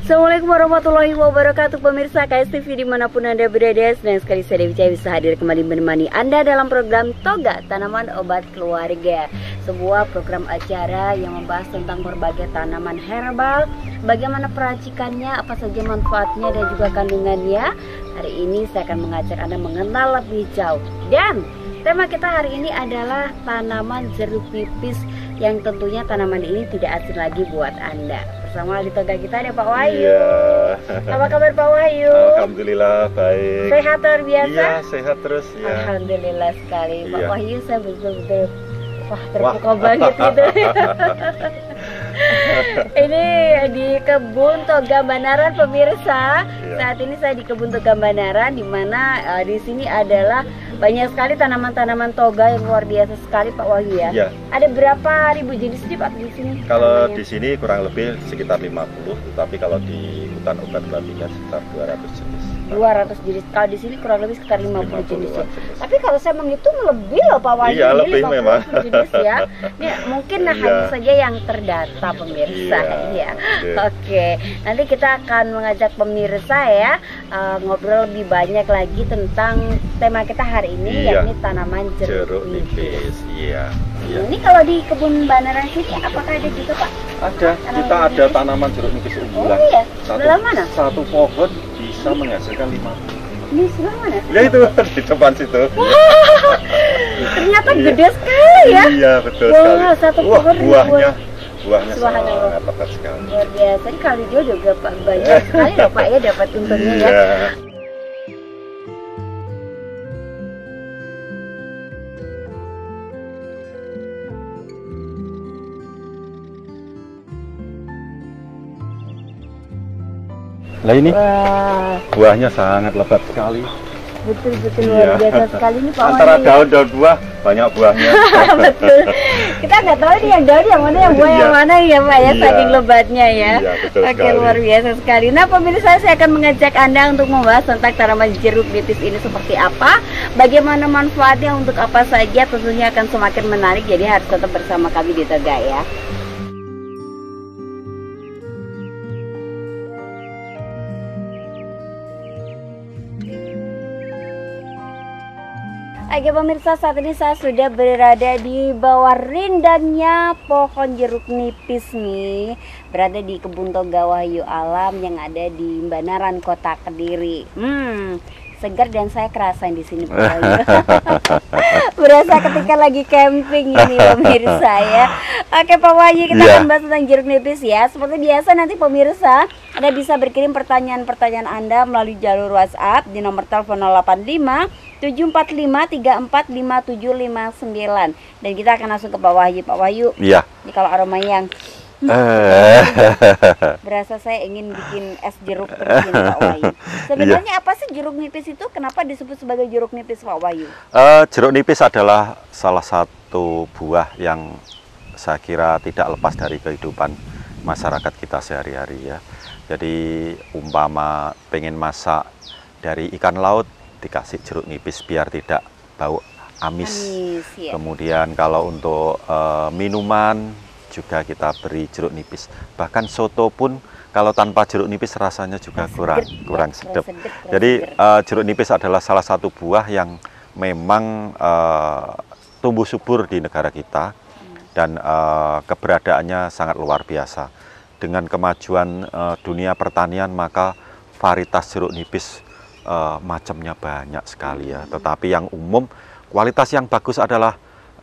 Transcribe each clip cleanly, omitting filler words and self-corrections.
Assalamualaikum warahmatullahi wabarakatuh, pemirsa KSTV dimanapun Anda berada. Senang sekali saya Dewi Cahaya bisa hadir kembali menemani Anda dalam program Toga Tanaman Obat Keluarga. Sebuah program acara yang membahas tentang berbagai tanaman herbal, bagaimana peracikannya, apa saja manfaatnya dan juga kandungannya. Hari ini saya akan mengajak Anda mengenal lebih jauh. Dan tema kita hari ini adalah tanaman jeruk nipis, yang tentunya tanaman ini tidak asing lagi buat Anda. Bersama di Toga kita ada Pak Wahyu. Iya. Apa kabar Pak Wahyu? Alhamdulillah baik. Sehat luar biasa? Iya, sehat terus ya. Alhamdulillah sekali. Pak Iya. Wahyu, saya betul-betul terpukau banget gitu. Ini di kebun Toga Banaran, pemirsa. Iya. Saat ini saya di kebun Toga Banaran, di mana di sini adalah banyak sekali tanaman-tanaman toga yang luar biasa sekali Pak Wahyu ya. Iya. Ada berapa ribu jenis nih Pak di sini? Kalau namanya? di sini kurang lebih sekitar 50, tapi kalau di hutan obat babinya sekitar 200 jenis. 200 jenis. Kalau di sini kurang lebih sekitar 50 jenis ya. 50-an jenis. Tapi kalau saya menghitung lebih loh Pak Wahyu. Iya, Ini lebih 50 memang. jenis ya. Ini mungkin Iya. hanya saja yang terdata pemirsa. Iya, Ya. Oke. Nanti kita akan mengajak pemirsa ya ngobrol lebih banyak lagi tentang tema kita hari ini, Iya. yakni tanaman jeruk nipis. nipis. Iya. Iya. Ini kalau di kebun Banaran sini apakah ada juga Pak? Ada, kita ada tanaman jeruk nipis Oh unggulan. iya. Sebelah mana? Satu pohon bisa menghasilkan 5. Ini sebelah mana? Ya itu di depan situ. Ternyata Iya. gede sekali ya. Iya, betul Wah, sekali. satu Wah, pohon buahnya Subhanallah. sangat lebat sekali. Luar biasa. Ini kali juga Pak banyak sekali loh Pak ya dapat untungnya ya. Iya. Lah ini Wah, buahnya sangat lebat sekali. betul-betul Iya. luar biasa sekali nih Pak Antara Wahyu. daun-daun buah banyak buahnya. Betul. Kita nggak tahu nih yang daun yang mana, yang buah yang Iya. mana ya Pak ya, Iya. saking lebatnya ya. Iya, betul Oke, sekali. luar biasa sekali. Nah pemirsa, saya akan mengajak Anda untuk membahas tentang tanaman jeruk nipis ini seperti apa, bagaimana manfaatnya, untuk apa saja, tentunya akan semakin menarik. Jadi harus tetap bersama kami di Toga ya. Oke pemirsa, saat ini saya sudah berada di bawah rindangnya pohon jeruk nipis nih, berada di kebun Toga Wahyu Alam yang ada di Banaran, Kota Kediri. Segar dan saya kerasain di sini Pak Wahyu. Berasa ketika lagi camping ini pemirsa ya. Oke Pak Wahyu, kita Iya. akan bahas tentang jeruk nipis ya. Seperti biasa nanti pemirsa, Anda bisa berkirim pertanyaan-pertanyaan Anda melalui jalur WhatsApp di nomor telepon 085 745 345759. Dan kita akan langsung ke Pak Wahyu. Pak Wahyu, Iya. ini kalau aromanya yang berasa saya ingin bikin es jeruk terus ini Pak Wahyu. Sebenarnya apa sih jeruk nipis itu? Kenapa disebut sebagai jeruk nipis Pak Wahyu? Jeruk nipis adalah salah satu buah yang saya kira tidak lepas dari kehidupan masyarakat kita sehari-hari ya. Jadi umpama pengen masak dari ikan laut, dikasih jeruk nipis biar tidak bau amis. Ya. Kemudian kalau untuk minuman juga kita beri jeruk nipis. Bahkan soto pun kalau tanpa jeruk nipis rasanya juga kurang sedap. Jadi jeruk nipis adalah salah satu buah yang memang tumbuh subur di negara kita dan keberadaannya sangat luar biasa. Dengan kemajuan dunia pertanian, maka varietas jeruk nipis macamnya banyak sekali ya. Tetapi yang umum, kualitas yang bagus adalah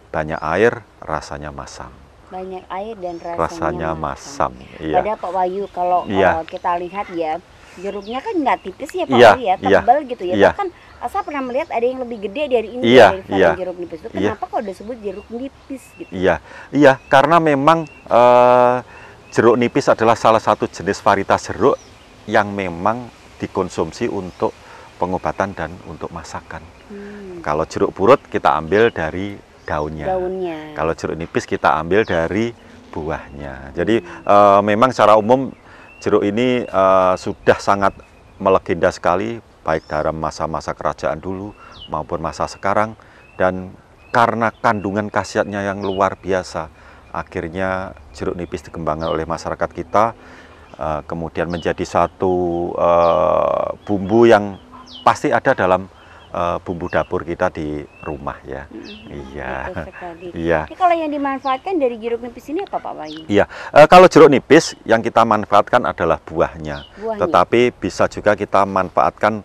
banyak air, rasanya masam. Banyak air dan Rasanya masam. Iya. Padahal Pak Wahyu, kalau Iya. kita lihat ya, jeruknya kan nggak tipis ya Pak Iya, Wahyu ya, iya, tebal gitu ya. iya. Bahkan saya pernah melihat ada yang lebih gede dari ini Iya, dari iya. jeruk nipis itu. Iya. Kenapa kok disebut jeruk nipis gitu? Iya, iya, karena memang jeruk nipis adalah salah satu jenis varietas jeruk yang memang dikonsumsi untuk pengobatan dan untuk masakan. Kalau jeruk purut kita ambil dari daunnya. Kalau jeruk nipis kita ambil dari buahnya. Jadi memang secara umum jeruk ini sudah sangat melegenda sekali, baik dalam masa-masa kerajaan dulu maupun masa sekarang. Dan karena kandungan khasiatnya yang luar biasa, akhirnya jeruk nipis dikembangkan oleh masyarakat kita kemudian menjadi satu bumbu yang pasti ada dalam bumbu dapur kita di rumah ya. Iya. Betul sekali. Iya. Ini kalau yang dimanfaatkan dari jeruk nipis ini apa Pak Wahyu? Iya. Kalau jeruk nipis yang kita manfaatkan adalah buahnya. Tetapi bisa juga kita manfaatkan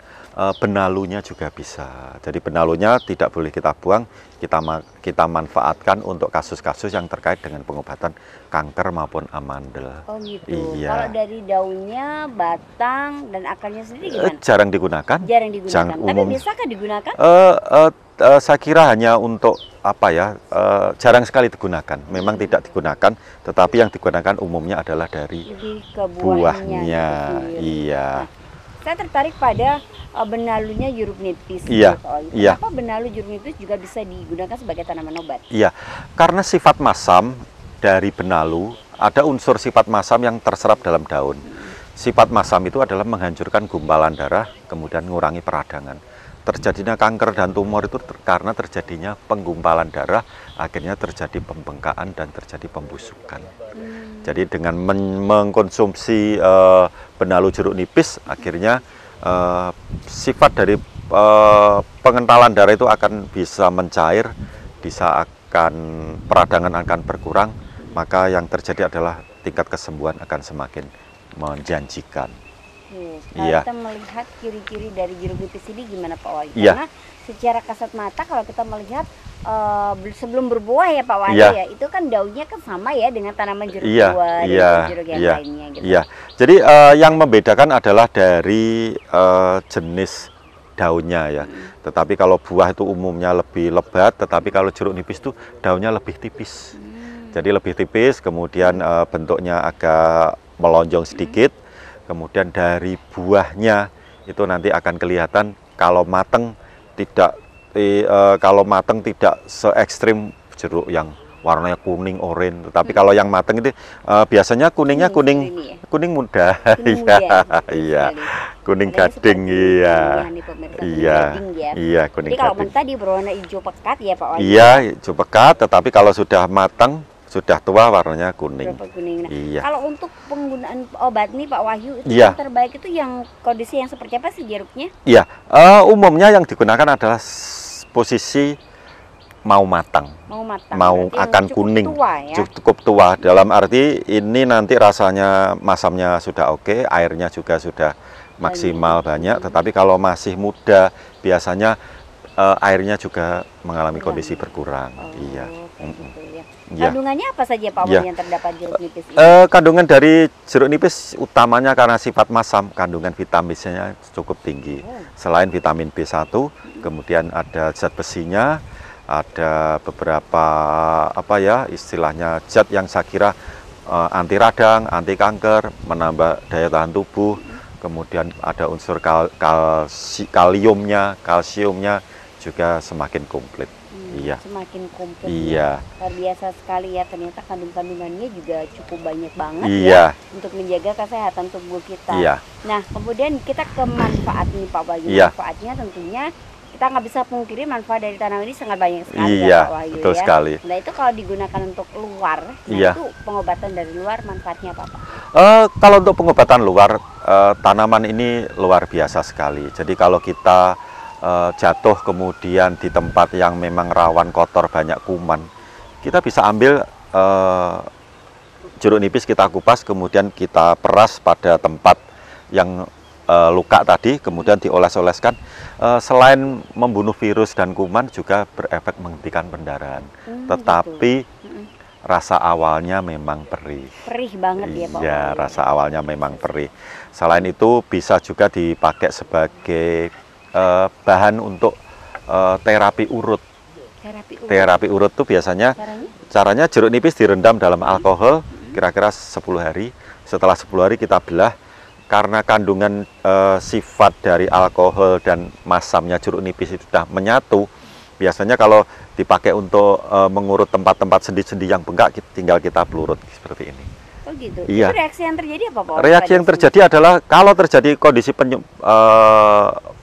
benalunya juga bisa. Jadi benalunya tidak boleh kita buang, kita manfaatkan untuk kasus-kasus yang terkait dengan pengobatan kanker maupun amandel. Oh gitu. Iya. Kalau dari daunnya, batang dan akarnya sendiri gimana? Jarang digunakan. Jarang digunakan. Tapi umum. bisakah digunakan? Saya kira hanya untuk apa ya? Jarang sekali digunakan. Memang tidak digunakan, tetapi yang digunakan umumnya adalah dari buahnya. Iya. Nah, saya tertarik pada benalunya jeruk nipis. Iya. Iya. Kenapa benalu jeruk nipis juga bisa digunakan sebagai tanaman obat? Iya, karena sifat masam dari benalu, ada unsur sifat masam yang terserap dalam daun. Sifat masam itu adalah menghancurkan gumpalan darah, kemudian mengurangi peradangan. Terjadinya kanker dan tumor itu karena terjadinya penggumpalan darah, akhirnya terjadi pembengkakan dan terjadi pembusukan. Jadi dengan mengkonsumsi benalu jeruk nipis, akhirnya sifat dari pengentalan darah itu akan bisa mencair, bisa akan peradangan akan berkurang, maka yang terjadi adalah tingkat kesembuhan akan semakin menjanjikan. Kalau kita melihat ciri-ciri dari jeruk nipis ini gimana Pak Wahyu? Iya. Karena secara kasat mata kalau kita melihat sebelum berbuah ya Pak Wahyu ya, itu kan daunnya kan sama ya dengan tanaman jeruk buah dan jeruk yang lainnya gitu. Iya. Jadi yang membedakan adalah dari jenis daunnya ya. Tetapi kalau buah itu umumnya lebih lebat, tetapi kalau jeruk nipis itu daunnya lebih tipis. Jadi lebih tipis, kemudian bentuknya agak melonjong sedikit. Kemudian dari buahnya itu nanti akan kelihatan kalau mateng tidak se ekstrim jeruk yang warnanya kuning oranye, tetapi kalau yang mateng itu biasanya kuningnya kuning muda. Iya. Kuning gading iya. Iya, kuning gading. Jadi kalau mentah dia berwarna hijau pekat ya Pak Wahyu? Iya, hijau pekat, tetapi kalau sudah matang, sudah tua warnanya kuning. Nah, iya. Kalau untuk penggunaan obat nih Pak Wahyu, itu yang terbaik itu yang kondisi yang seperti apa sih jeruknya? Iya, umumnya yang digunakan adalah posisi mau matang, mau akan kuning, tua, ya? Cukup tua. Dalam arti ini nanti rasanya masamnya sudah oke, airnya juga sudah maksimal banyak. Tetapi kalau masih muda, biasanya airnya juga mengalami kondisi berkurang. Iya. Kandungannya apa saja Pak Wahyu yang terdapat jeruk nipis ini? Kandungan dari jeruk nipis utamanya karena sifat masam, kandungan vitaminnya cukup tinggi. Selain vitamin B1, kemudian ada zat besinya, ada beberapa istilahnya zat yang saya kira anti radang, anti kanker, menambah daya tahan tubuh. Kemudian ada unsur kaliumnya, kalsiumnya juga semakin komplit. Iya. Semakin komplit. Iya. Luar biasa sekali ya, ternyata kandungannya juga cukup banyak banget ya untuk menjaga kesehatan tubuh kita. Iya. Nah, kemudian kita ke manfaat nih Pak Wahyu. Manfaatnya tentunya kita nggak bisa pungkiri manfaat dari tanaman ini sangat banyak sekali ya Pak Wahyu. Betul sekali. Nah itu kalau digunakan untuk luar, itu pengobatan dari luar manfaatnya apa Pak? Kalau untuk pengobatan luar, tanaman ini luar biasa sekali. Jadi kalau kita jatuh kemudian di tempat yang memang rawan kotor, banyak kuman, kita bisa ambil jeruk nipis, kita kupas, kemudian kita peras pada tempat yang luka tadi, kemudian dioles-oleskan. Selain membunuh virus dan kuman, juga berefek menghentikan pendarahan. Tetapi rasa awalnya memang perih. Perih banget ya Pak? Iya, rasa awalnya memang perih. Selain itu bisa juga dipakai sebagai bahan untuk terapi urut. Terapi urut itu biasanya caranya jeruk nipis direndam dalam alkohol kira-kira 10 hari. Setelah 10 hari kita belah. Karena kandungan sifat dari alkohol dan masamnya jeruk nipis itu sudah menyatu, biasanya kalau dipakai untuk mengurut tempat-tempat sendi-sendi yang bengkak, tinggal kita pelurut seperti ini. Oh gitu. Iya. Itu reaksi yang terjadi apa Pak? Reaksi yang terjadi adalah kalau terjadi kondisi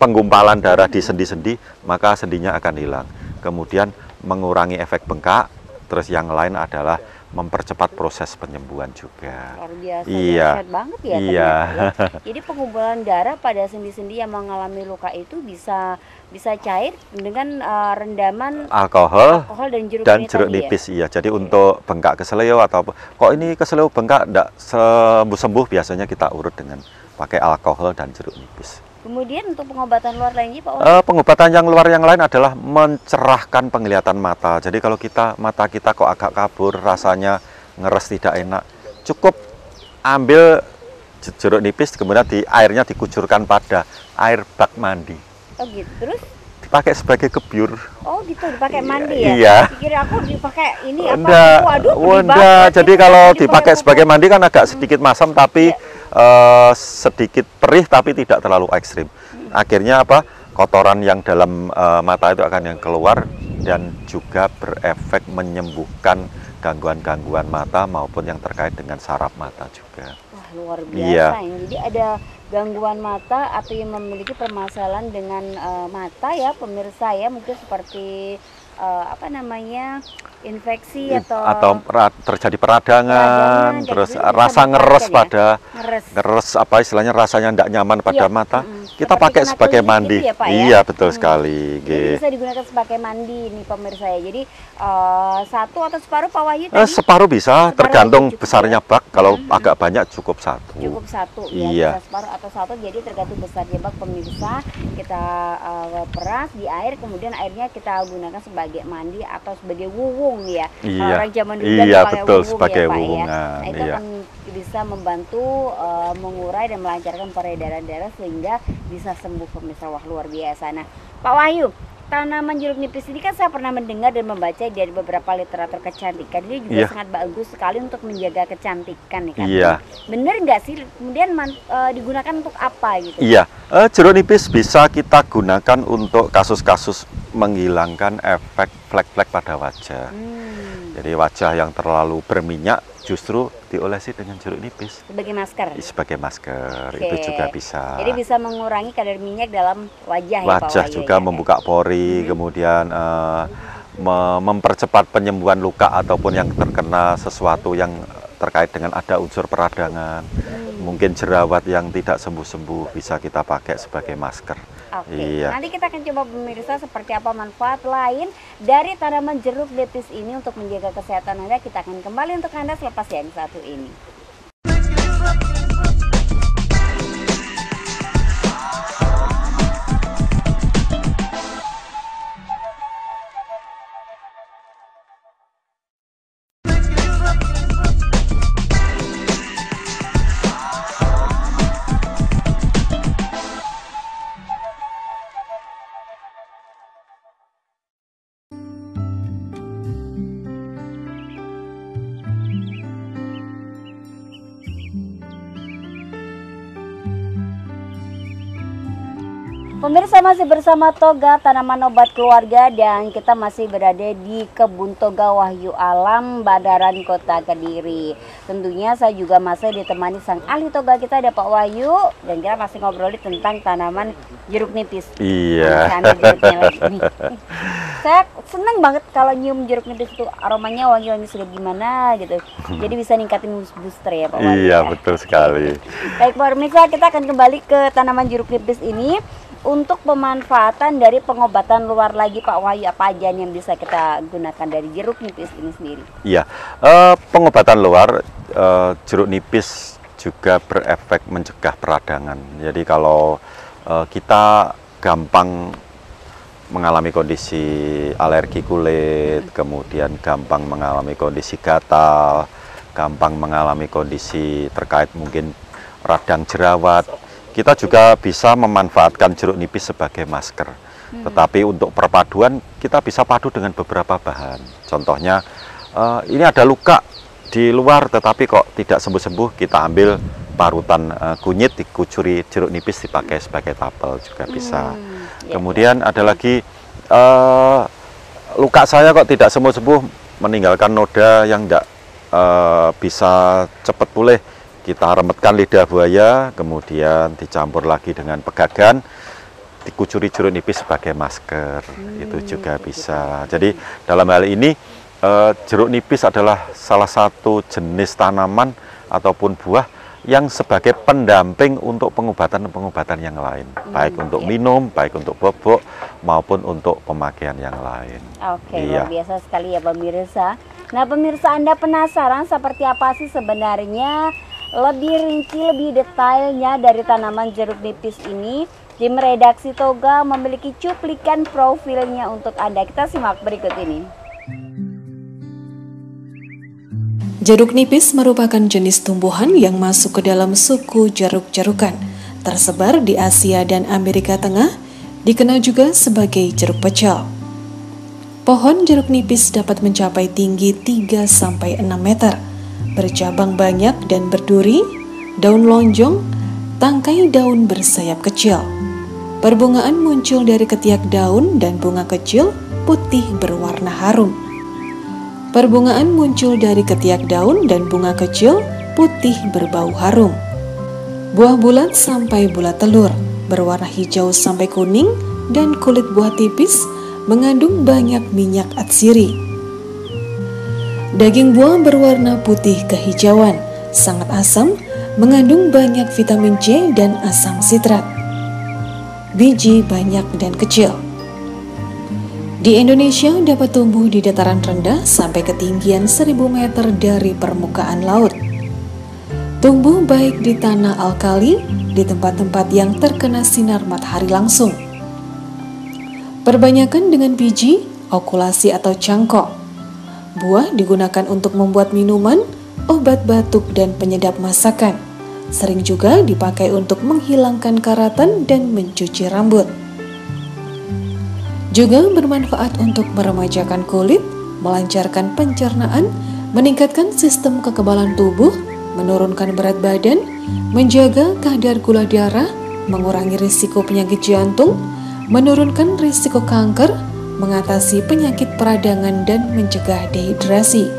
penggumpalan darah di sendi-sendi, maka sendinya akan hilang. Kemudian mengurangi efek bengkak. Terus yang lain adalah mempercepat proses penyembuhan juga. Luar biasa, Iya. dahsyat banget ya Iya. ternyata ya. Jadi pengumpulan darah pada sendi-sendi yang mengalami luka itu bisa cair dengan rendaman Alkohol dan jeruk dan ini jeruk tadi nipis, iya. Jadi untuk bengkak keseleo atau kok ini keseleo bengkak enggak sembuh-sembuh, biasanya kita urut dengan pakai alkohol dan jeruk nipis. Kemudian untuk pengobatan luar lainnya Pak Wahyu? Pengobatan yang luar yang lain adalah mencerahkan penglihatan mata. Jadi kalau mata kita kok agak kabur, rasanya ngeres tidak enak, cukup ambil jeruk nipis, kemudian airnya dikucurkan pada air bak mandi. Oh gitu, terus? Dipakai sebagai kebyur. Oh gitu, dipakai mandi ya? Iya. Pikir aku dipakai ini Enggak, apa? Waduh, enggak. Jadi kalau dipakai sebagai mandi kan agak sedikit masam, tapi sedikit perih, tapi tidak terlalu ekstrim. Akhirnya apa? Kotoran yang dalam mata itu akan yang keluar dan juga berefek menyembuhkan gangguan-gangguan mata maupun yang terkait dengan saraf mata juga. Wah, luar biasa. Iya. Jadi ada gangguan mata atau yang memiliki permasalahan dengan mata ya pemirsa ya, mungkin seperti apa namanya, infeksi atau terjadi peradangan, terus rasa ngeres ngeres apa istilahnya, rasanya tidak nyaman pada mata, kita pakai sebagai mandi. Ya, Pak, iya ya? Betul sekali. Jadi bisa digunakan sebagai mandi nih pemirsa ya. Jadi satu atau separuh Pak Wahyu tadi? Separuh bisa, tergantung besarnya bak. Kalau agak banyak cukup satu. Cukup satu ya, iya. Bisa separuh atau satu, jadi tergantung besarnya bak pemirsa. Kita peras di air, kemudian airnya kita gunakan sebagai mandi atau sebagai wuwung ya. Iya. Orang zaman dulu Iya betul, wuwung sebagai ya, Pak, wuwungan. ya. Nah, itu iya. akan bisa membantu mengurai dan melancarkan peredaran darah sehingga bisa sembuh pemirsa. Wah, luar biasa. Nah Pak Wahyu, tanaman jeruk nipis ini kan saya pernah mendengar dan membaca dari beberapa literatur kecantikan, ini juga sangat bagus sekali untuk menjaga kecantikan nih kan. Iya. Bener nggak sih? Kemudian digunakan untuk apa gitu? Iya, jeruk nipis bisa kita gunakan untuk kasus-kasus menghilangkan efek flek-flek pada wajah. Jadi wajah yang terlalu berminyak justru diolesi dengan jeruk nipis. Sebagai masker? Sebagai masker, itu juga bisa. Jadi bisa mengurangi kadar minyak dalam wajah ya Pak Wajah Wahyu, juga ya? membuka pori, kemudian mempercepat penyembuhan luka ataupun yang terkena sesuatu yang terkait dengan ada unsur peradangan. Mungkin jerawat yang tidak sembuh-sembuh bisa kita pakai sebagai masker. Oke, iya. Nanti kita akan coba pemirsa seperti apa manfaat lain dari tanaman jeruk nipis ini untuk menjaga kesehatan Anda. Kita akan kembali untuk Anda selepas yang satu ini. Pemirsa, masih bersama Toga Tanaman Obat Keluarga dan kita masih berada di Kebun Toga Wahyu Alam, Badaran, Kota Kediri. Tentunya saya juga masih ditemani sang ahli toga kita, ada Pak Wahyu, dan kita masih ngobrolin tentang tanaman jeruk nipis. Iya. Saya seneng banget kalau nyium jeruk nipis itu, aromanya wangi-wangi sudah gimana gitu. Jadi bisa ningkatin booster ya Pak Wahyu. Iya, betul sekali. Baik pemirsa, kita akan kembali ke tanaman jeruk nipis ini. Untuk pemanfaatan dari pengobatan luar lagi Pak Wahyu, apa aja yang bisa kita gunakan dari jeruk nipis ini sendiri? Iya, pengobatan luar jeruk nipis juga berefek mencegah peradangan. Jadi kalau kita gampang mengalami kondisi alergi kulit, kemudian gampang mengalami kondisi gatal, gampang mengalami kondisi terkait mungkin radang jerawat, kita juga bisa memanfaatkan jeruk nipis sebagai masker. Tetapi untuk perpaduan kita bisa padu dengan beberapa bahan. Contohnya ini ada luka di luar tetapi kok tidak sembuh-sembuh, kita ambil parutan kunyit, dikucuri jeruk nipis dipakai sebagai tapel juga bisa. Kemudian ada lagi luka saya kok tidak sembuh-sembuh, meninggalkan noda yang tidak bisa cepat pulih. Kita remetkan lidah buaya, kemudian dicampur lagi dengan pegagan, dikucuri jeruk nipis sebagai masker, itu juga bisa. Jadi dalam hal ini jeruk nipis adalah salah satu jenis tanaman ataupun buah yang sebagai pendamping untuk pengobatan-pengobatan yang lain, baik untuk minum, baik untuk bobok, maupun untuk pemakaian yang lain. Oke, luar biasa sekali ya pemirsa. Nah pemirsa, Anda penasaran seperti apa sih sebenarnya lebih rinci, lebih detailnya dari tanaman jeruk nipis ini? Tim redaksi Toga memiliki cuplikan profilnya untuk Anda. Kita simak berikut ini. Jeruk nipis merupakan jenis tumbuhan yang masuk ke dalam suku jeruk-jerukan, tersebar di Asia dan Amerika Tengah, dikenal juga sebagai jeruk pecel. Pohon jeruk nipis dapat mencapai tinggi 3-6 meter, bercabang banyak dan berduri, daun lonjong, tangkai daun bersayap kecil. Perbungaan muncul dari ketiak daun dan bunga kecil putih berwarna harum. Perbungaan muncul dari ketiak daun dan bunga kecil putih berbau harum. Buah bulat sampai bulat telur, berwarna hijau sampai kuning, dan kulit buah tipis mengandung banyak minyak atsiri. Daging buah berwarna putih kehijauan, sangat asam, mengandung banyak vitamin C dan asam sitrat. Biji banyak dan kecil. Di Indonesia dapat tumbuh di dataran rendah sampai ketinggian 1000 meter dari permukaan laut. Tumbuh baik di tanah alkali, di tempat-tempat yang terkena sinar matahari langsung. Perbanyakan dengan biji, okulasi atau cangkok. Buah digunakan untuk membuat minuman, obat batuk dan penyedap masakan. Sering juga dipakai untuk menghilangkan karatan dan mencuci rambut. Juga bermanfaat untuk meremajakan kulit, melancarkan pencernaan, meningkatkan sistem kekebalan tubuh, menurunkan berat badan, menjaga kadar gula darah, mengurangi risiko penyakit jantung, menurunkan risiko kanker, mengatasi penyakit peradangan dan mencegah dehidrasi.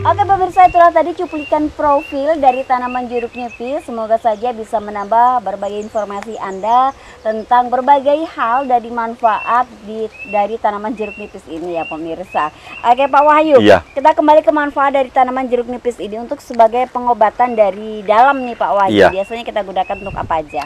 Oke pemirsa, itulah tadi cuplikan profil dari tanaman jeruk nipis. Semoga saja bisa menambah berbagai informasi Anda tentang berbagai hal dari manfaat dari tanaman jeruk nipis ini ya pemirsa. Oke Pak Wahyu, kita kembali ke manfaat dari tanaman jeruk nipis ini untuk sebagai pengobatan dari dalam nih Pak Wahyu. Biasanya kita gunakan untuk apa aja?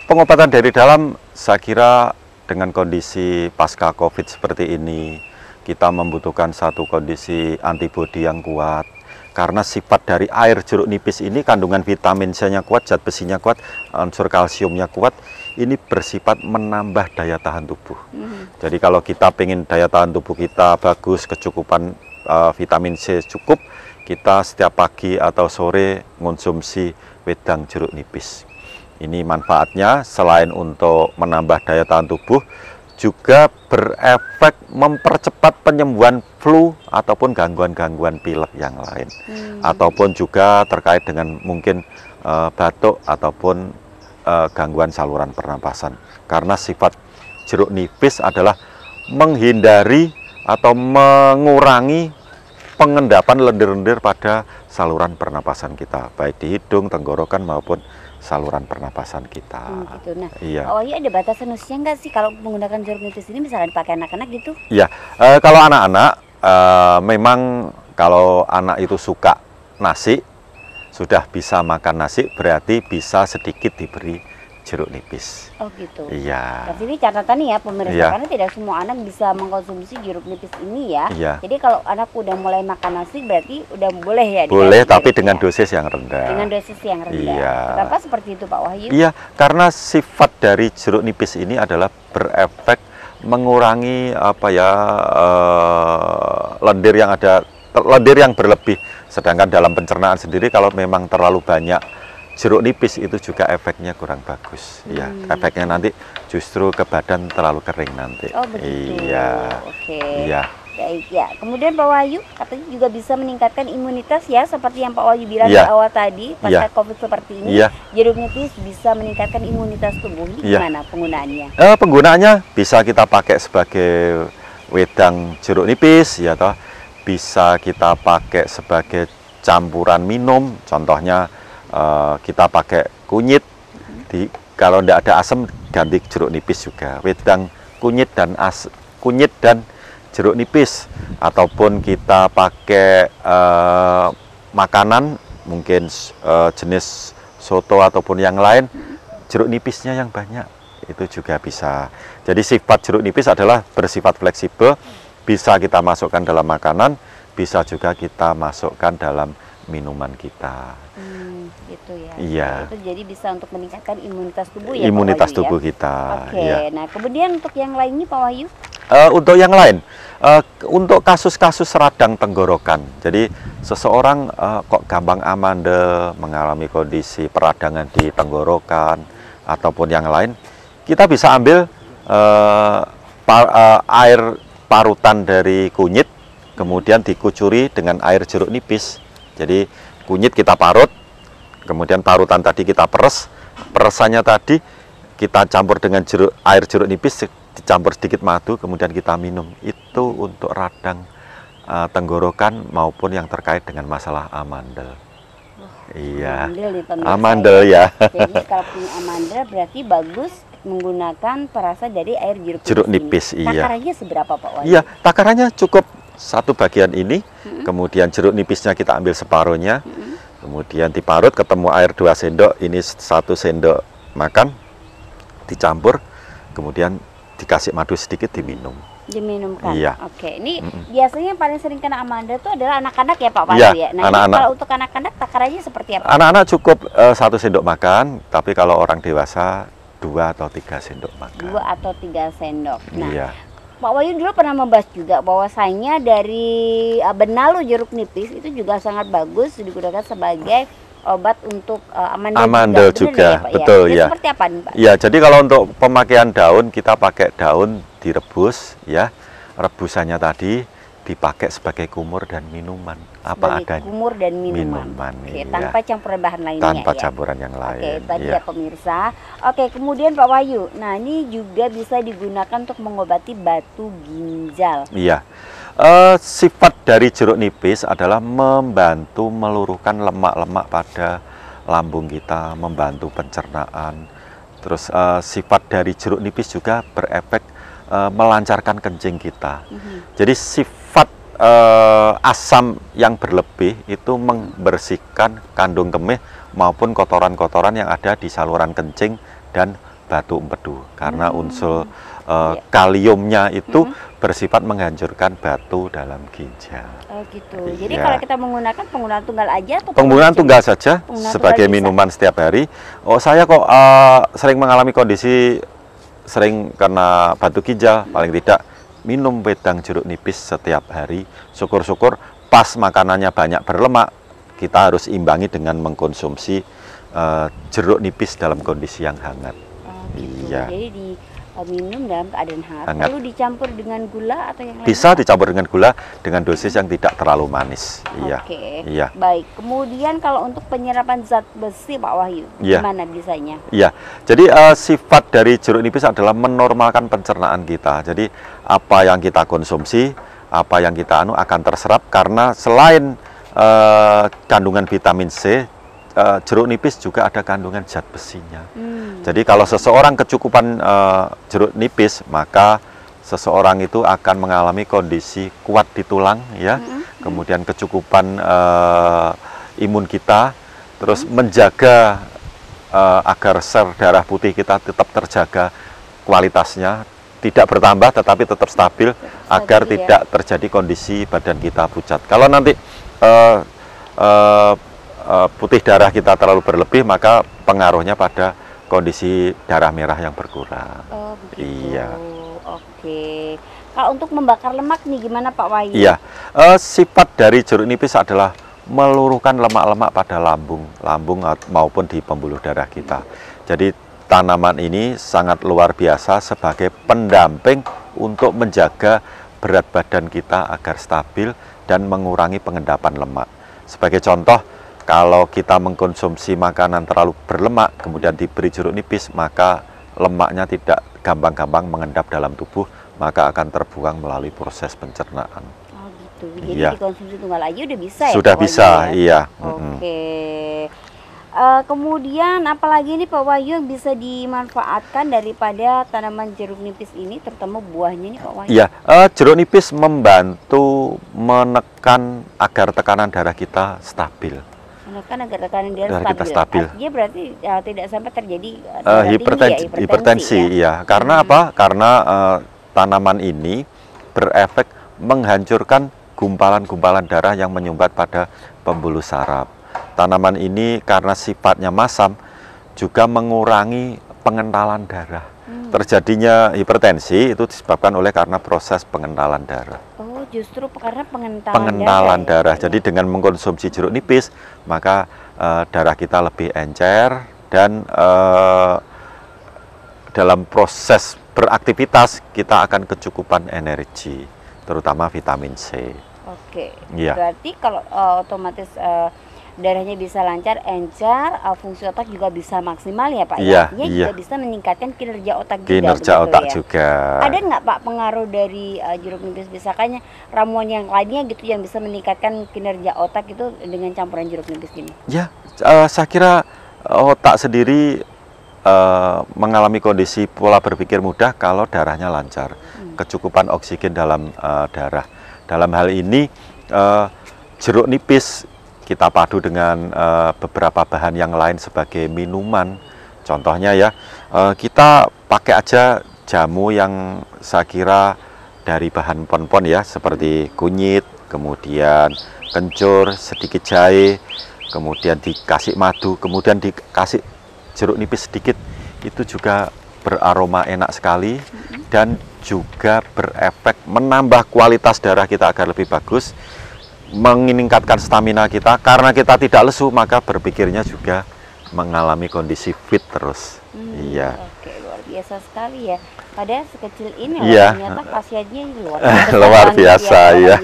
Pengobatan dari dalam, saya kira dengan kondisi pasca COVID seperti ini, kita membutuhkan satu kondisi antibodi yang kuat. Karena sifat dari air jeruk nipis ini, kandungan vitamin C-nya kuat, zat besinya kuat, unsur kalsiumnya kuat, ini bersifat menambah daya tahan tubuh. Jadi kalau kita pengen daya tahan tubuh kita bagus, kecukupan vitamin C cukup, kita setiap pagi atau sore mengonsumsi wedang jeruk nipis. Ini manfaatnya selain untuk menambah daya tahan tubuh, juga berefek mempercepat penyembuhan flu ataupun gangguan-gangguan pilek yang lain, ataupun juga terkait dengan mungkin batuk ataupun gangguan saluran pernapasan. Karena sifat jeruk nipis adalah menghindari atau mengurangi pengendapan lendir-lendir pada saluran pernapasan kita, baik di hidung, tenggorokan maupun saluran pernapasan kita. Gitu. Nah, ada batasan usia nggak sih kalau menggunakan jeruk nipis ini, misalnya dipakai anak-anak gitu? Iya, kalau anak-anak memang kalau anak itu suka nasi, sudah bisa makan nasi, berarti bisa sedikit diberi jeruk nipis. Oh gitu. Iya. Tapi ini catatan nih ya pemirsa, karena tidak semua anak bisa mengkonsumsi jeruk nipis ini ya. Jadi kalau anak udah mulai makan nasi berarti udah boleh ya? Boleh, tapi dengan dosis yang rendah. Dengan dosis yang rendah. Kenapa seperti itu Pak Wahyu? Iya, karena sifat dari jeruk nipis ini adalah berefek mengurangi lendir yang berlebih. Sedangkan dalam pencernaan sendiri kalau memang terlalu banyak jeruk nipis itu juga efeknya kurang bagus. Efeknya nanti justru ke badan terlalu kering nanti. Oh begitu. Iya. Oke. Iya. Baik ya. Kemudian Pak Wahyu katanya juga bisa meningkatkan imunitas ya, seperti yang Pak Wahyu bilang di awal tadi, pasca COVID seperti ini, jeruk nipis bisa meningkatkan imunitas tubuh. Ini gimana penggunaannya? Penggunaannya bisa kita pakai sebagai wedang jeruk nipis, ya toh. Bisa kita pakai sebagai campuran minum, contohnya kita pakai kunyit, kalau tidak ada asam ganti jeruk nipis juga. Wedang kunyit dan kunyit dan jeruk nipis, ataupun kita pakai makanan mungkin jenis soto ataupun yang lain, jeruk nipisnya yang banyak itu juga bisa. Jadi sifat jeruk nipis adalah bersifat fleksibel, bisa kita masukkan dalam makanan, bisa juga kita masukkan dalam minuman kita. Gitu ya. Iya. Itu jadi bisa untuk meningkatkan imunitas tubuh ya. Imunitas Pak Wahyu, tubuh ya? kita. Oke. Iya. Nah, kemudian untuk yang lainnya Pak Wahyu? Untuk yang lain, untuk kasus-kasus radang tenggorokan. Jadi seseorang kok gampang amandel, mengalami kondisi peradangan di tenggorokan ataupun yang lain, kita bisa ambil air parutan dari kunyit, kemudian dikucuri dengan air jeruk nipis. Jadi kunyit kita parut, kemudian parutan tadi kita peres, peresannya tadi kita campur dengan air jeruk nipis, dicampur sedikit madu, kemudian kita minum. Itu untuk radang tenggorokan maupun yang terkait dengan masalah amandel. Iya, amandel ya. Jadi kalau punya amandel berarti bagus menggunakan perasa dari air jeruk nipis. Iya. Takarannya seberapa Pak Wahyu? Iya, takarannya cukup satu bagian ini, kemudian jeruk nipisnya kita ambil separuhnya, kemudian diparut, ketemu air 2 sendok, ini 1 sendok makan, dicampur, kemudian dikasih madu sedikit, diminum. Diminumkan. Iya. Oke, ini biasanya yang paling sering kena amandel itu adalah anak-anak ya Pak Wahyu Iya, ya. Nah, anak-anak. kalau untuk anak-anak takarannya seperti apa? Anak-anak cukup 1 sendok makan, tapi kalau orang dewasa 2 atau 3 sendok makan. 2 atau 3 sendok. Nah, Iya. Pak Wahyu dulu pernah membahas juga bahwasanya dari benalu jeruk nipis itu juga sangat bagus digunakan sebagai obat untuk amandel juga. Ya, Pak, betul ya. Seperti apa nih Pak? Ya, jadi kalau untuk pemakaian daun, kita pakai daun direbus ya. Rebusannya tadi dipakai sebagai kumur dan minuman. Apa sebagai adanya. kumur dan minuman. iya. Oke, tanpa campuran bahan lainnya Tanpa ya. campuran yang lain. Oke, tadi iya. ya pemirsa. Oke, kemudian Pak Wahyu. Nah, ini juga bisa digunakan untuk mengobati batu ginjal. Iya. Sifat dari jeruk nipis adalah membantu meluruhkan lemak-lemak pada lambung kita, membantu pencernaan. Terus sifat dari jeruk nipis juga berefek melancarkan kencing kita. Jadi sifat asam yang berlebih itu membersihkan kandung kemih maupun kotoran-kotoran yang ada di saluran kencing dan batu empedu, karena unsur kaliumnya itu bersifat menghancurkan batu dalam ginjal. Oh gitu. Jadi Iya. kalau kita menggunakan penggunaan tunggal aja atau Penggunaan tunggal saja Penggunaan sebagai tunggal bisa. minuman setiap hari. Oh, saya kok sering mengalami kondisi sering kena batu ginjal, paling tidak minum wedang jeruk nipis setiap hari. Syukur-syukur pas makanannya banyak berlemak, kita harus imbangi dengan mengkonsumsi jeruk nipis dalam kondisi yang hangat. Oh, gitu. Iya. Jadi diminum dalam keadaan hangat. Hangat. Lalu dicampur dengan gula atau yang lain? Bisa dicampur dengan gula dengan dosis yang tidak terlalu manis. Iya. Oke. Iya. Baik. Kemudian kalau untuk penyerapan zat besi Pak Wahyu, Iya. gimana bisanya? Iya, jadi sifat dari jeruk nipis adalah menormalkan pencernaan kita. Jadi apa yang kita konsumsi, apa yang kita akan terserap, karena selain kandungan vitamin C, jeruk nipis juga ada kandungan zat besinya. Jadi kalau seseorang kecukupan jeruk nipis, maka seseorang itu akan mengalami kondisi kuat di tulang, ya. Kemudian kecukupan imun kita, terus menjaga agar sel darah putih kita tetap terjaga kualitasnya, tidak bertambah tetapi tetap stabil, agar ya. tidak terjadi kondisi badan kita pucat. Kalau nanti putih darah kita terlalu berlebih, maka pengaruhnya pada kondisi darah merah yang berkurang. Oh begitu. Iya. Oke. Kalau untuk membakar lemak nih gimana Pak Wahyu? Iya. Sifat dari jeruk nipis adalah meluruhkan lemak-lemak pada lambung maupun di pembuluh darah kita. Jadi tanaman ini sangat luar biasa sebagai pendamping untuk menjaga berat badan kita agar stabil dan mengurangi pengendapan lemak. Sebagai contoh, kalau kita mengkonsumsi makanan terlalu berlemak, kemudian diberi jeruk nipis, maka lemaknya tidak gampang-gampang mengendap dalam tubuh, maka akan terbuang melalui proses pencernaan. Oh gitu. Jadi Iya. dikonsumsi tunggal aja udah bisa ya? Sudah Pak Wahyu, bisa, ya? iya. Oke. Kemudian apalagi ini Pak Wahyu yang bisa dimanfaatkan daripada tanaman jeruk nipis ini, terutama buahnya nih Pak Wahyu? Iya, jeruk nipis membantu menekan agar tekanan darah kita stabil. Menekan agar tekanan darah Kita stabil. Artinya berarti tidak sampai terjadi hipertensi, ya. Karena apa? Karena tanaman ini berefek menghancurkan gumpalan-gumpalan darah yang menyumbat pada pembuluh saraf. Tanaman ini karena sifatnya masam juga mengurangi pengentalan darah. Terjadinya hipertensi itu disebabkan karena proses pengentalan darah. Oh, justru karena pengentalan darah. Jadi dengan mengkonsumsi jeruk nipis, maka darah kita lebih encer dan dalam proses beraktivitas kita akan kecukupan energi, terutama vitamin C. Oke. Ya. Berarti kalau otomatis darahnya bisa lancar, encer, fungsi otak juga bisa maksimal ya Pak? Iya, Artinya juga bisa meningkatkan kinerja otak juga. Kinerja otak juga. Ada nggak Pak pengaruh dari jeruk nipis? Misalkan ramuan yang lainnya gitu yang bisa meningkatkan kinerja otak itu dengan campuran jeruk nipis ini? Ya, saya kira otak sendiri mengalami kondisi pola berpikir mudah kalau darahnya lancar, kecukupan oksigen dalam darah. Dalam hal ini jeruk nipis kita padu dengan beberapa bahan yang lain sebagai minuman. Contohnya ya, kita pakai aja jamu yang saya kira dari bahan pon-pon ya, seperti kunyit, kemudian kencur, sedikit jahe, kemudian dikasih madu, kemudian dikasih jeruk nipis sedikit, itu juga beraroma enak sekali dan juga berefek menambah kualitas darah kita agar lebih bagus, meningkatkan stamina kita. Karena kita tidak lesu, maka berpikirnya juga mengalami kondisi fit terus. Iya. Oke, luar biasa sekali ya. Padahal sekecil ini ternyata khasiatnya luar biasa ya.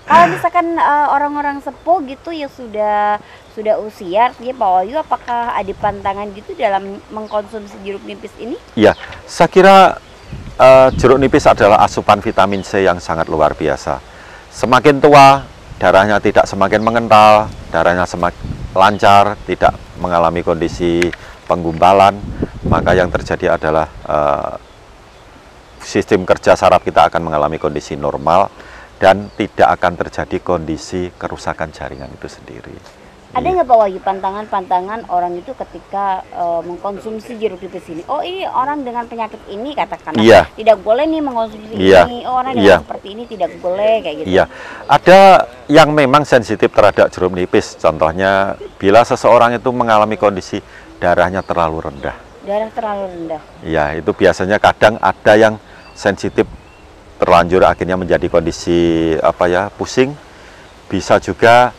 Kalau misalkan orang-orang sepuh gitu yang sudah usia, artinya Pak Wahyu, apakah ada pantangan gitu dalam mengkonsumsi jeruk nipis ini? Iya, saya kira jeruk nipis adalah asupan vitamin C yang sangat luar biasa. Semakin tua, darahnya tidak semakin mengental, darahnya semakin lancar, tidak mengalami kondisi penggumpalan, maka yang terjadi adalah sistem kerja saraf kita akan mengalami kondisi normal dan tidak akan terjadi kondisi kerusakan jaringan itu sendiri. Ada nggak Pak Wahyu pantangan orang itu ketika mengkonsumsi jeruk nipis ini? Oh, ini orang dengan penyakit ini katakanlah tidak boleh nih mengkonsumsi ini. Oh, orang dengan seperti ini tidak boleh kayak gitu. Iya, ada yang memang sensitif terhadap jeruk nipis. Contohnya bila seseorang itu mengalami kondisi darahnya terlalu rendah. Darah terlalu rendah. Iya, itu biasanya kadang ada yang sensitif terlanjur akhirnya menjadi kondisi pusing. Bisa juga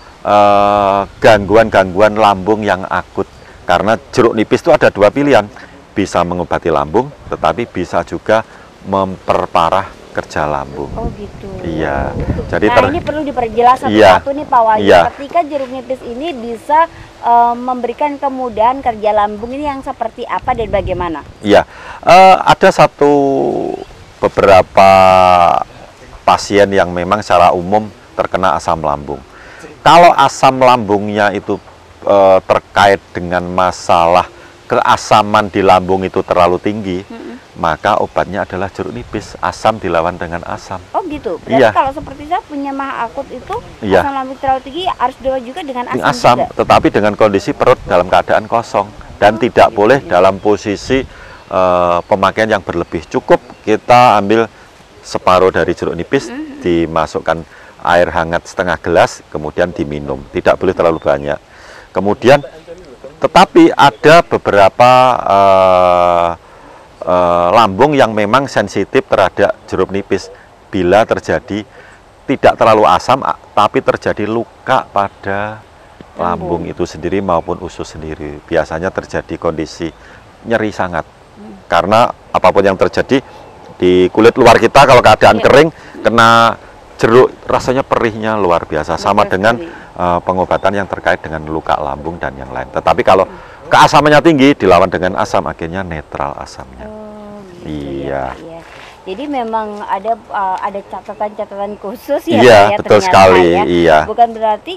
gangguan-gangguan lambung yang akut, karena jeruk nipis itu ada dua pilihan, bisa mengobati lambung tetapi bisa juga memperparah kerja lambung. Oh gitu. Iya. Jadi ini perlu diperjelas satu-satu nih Pak Wahyu. Ketika jeruk nipis ini bisa memberikan kemudahan kerja lambung ini yang seperti apa dan bagaimana? Iya. Ada beberapa pasien yang memang secara umum terkena asam lambung. Kalau asam lambungnya itu terkait dengan masalah keasaman di lambung itu terlalu tinggi, maka obatnya adalah jeruk nipis. Asam dilawan dengan asam. Oh gitu. Berarti kalau seperti saya punya mah akut itu asam lambung terlalu tinggi harus dilawan juga dengan asam juga? Tetapi dengan kondisi perut dalam keadaan kosong dan tidak boleh dalam posisi pemakaian yang berlebih. Cukup kita ambil separuh dari jeruk nipis, dimasukkan air hangat setengah gelas, kemudian diminum. Tidak boleh terlalu banyak. Kemudian, tetapi ada beberapa lambung yang memang sensitif terhadap jeruk nipis. Bila terjadi tidak terlalu asam, tapi terjadi luka pada lambung itu sendiri maupun usus sendiri. Biasanya terjadi kondisi nyeri sangat. Karena apapun yang terjadi di kulit luar kita, kalau keadaan kering, kena jeruk, rasanya perihnya luar biasa. Sama dengan pengobatan yang terkait dengan luka lambung dan yang lain. Tetapi kalau keasamannya tinggi, dilawan dengan asam, akhirnya netral asamnya. Oh, gitu. Iya. Jadi memang ada catatan-catatan khusus ya, Iya, Pak, ya, betul ternyata sekali. ya. Iya. Bukan berarti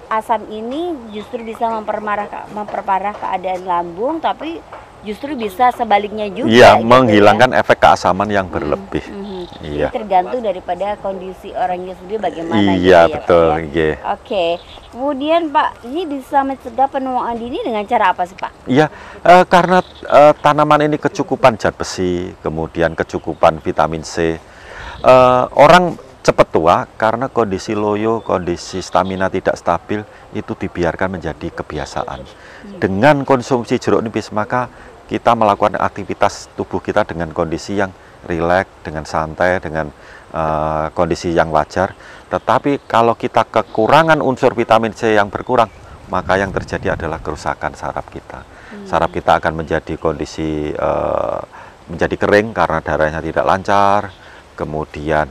asam ini justru bisa memperparah keadaan lambung, tapi justru bisa sebaliknya juga. Iya, gitu menghilangkan efek keasaman yang berlebih. Jadi Iya. tergantung daripada kondisi orangnya sendiri bagaimana. Iya, gitu ya, betul. Pak, ya. Iya. Oke, kemudian Pak, ini bisa mencegah penuaan dini dengan cara apa sih, Pak? Iya, karena tanaman ini kecukupan zat besi, kemudian kecukupan vitamin C. Orang cepat tua karena kondisi loyo, kondisi stamina tidak stabil, itu dibiarkan menjadi kebiasaan. Dengan konsumsi jeruk nipis, maka kita melakukan aktivitas tubuh kita dengan kondisi yang rileks, dengan santai, dengan kondisi yang wajar. Tetapi kalau kita kekurangan unsur vitamin C yang berkurang, maka yang terjadi adalah kerusakan saraf kita. Saraf kita akan menjadi kondisi menjadi kering karena darahnya tidak lancar, kemudian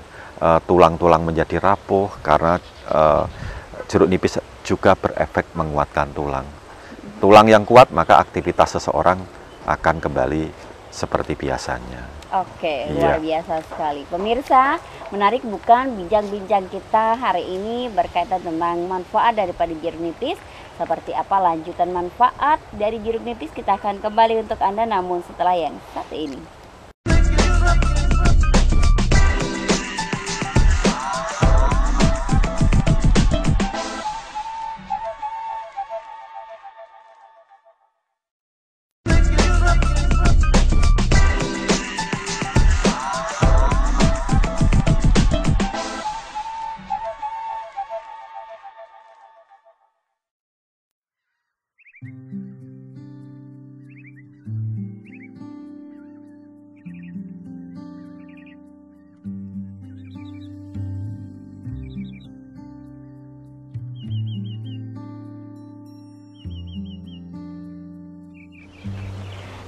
tulang-tulang menjadi rapuh karena jeruk nipis juga berefek menguatkan tulang. Tulang yang kuat, maka aktivitas seseorang akan kembali seperti biasanya. Oke, Iya. luar biasa sekali. Pemirsa, menarik bukan bincang-bincang kita hari ini berkaitan tentang manfaat daripada jeruk nipis. Seperti apa lanjutan manfaat dari jeruk nipis, kita akan kembali untuk Anda namun setelah yang satu ini.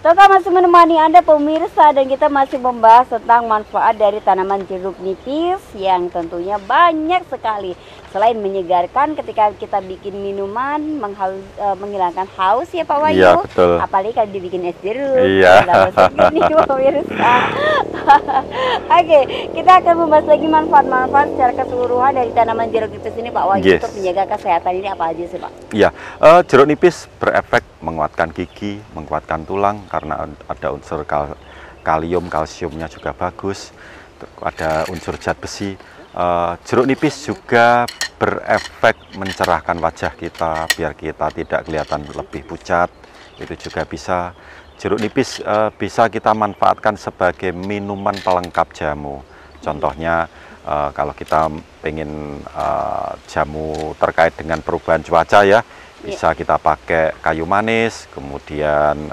Toga masih menemani Anda pemirsa, dan kita masih membahas tentang manfaat dari tanaman jeruk nipis yang tentunya banyak sekali. Selain menyegarkan ketika kita bikin minuman, menghilangkan haus ya Pak Wahyu. Iya, betul. Apalagi kalau dibikin es jeruk. Iya. Ini pemirsa. Oke, kita akan membahas lagi manfaat-manfaat secara keseluruhan dari tanaman jeruk nipis ini Pak Wahyu. Yes. Untuk menjaga kesehatan ini apa aja sih Pak? Iya, jeruk nipis berefek menguatkan gigi, menguatkan tulang karena ada unsur kalium, kalsiumnya juga bagus, ada unsur zat besi. Jeruk nipis juga berefek mencerahkan wajah kita biar kita tidak kelihatan lebih pucat. Itu juga bisa. Jeruk nipis bisa kita manfaatkan sebagai minuman pelengkap jamu. Contohnya kalau kita pengen jamu terkait dengan perubahan cuaca ya, bisa kita pakai kayu manis, kemudian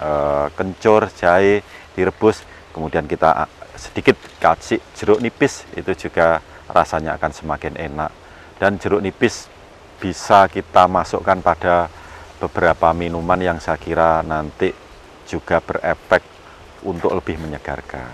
kencur, jahe direbus, kemudian kita sedikit kasih jeruk nipis, itu juga rasanya akan semakin enak. Dan jeruk nipis bisa kita masukkan pada beberapa minuman yang saya kira nanti juga berefek untuk lebih menyegarkan.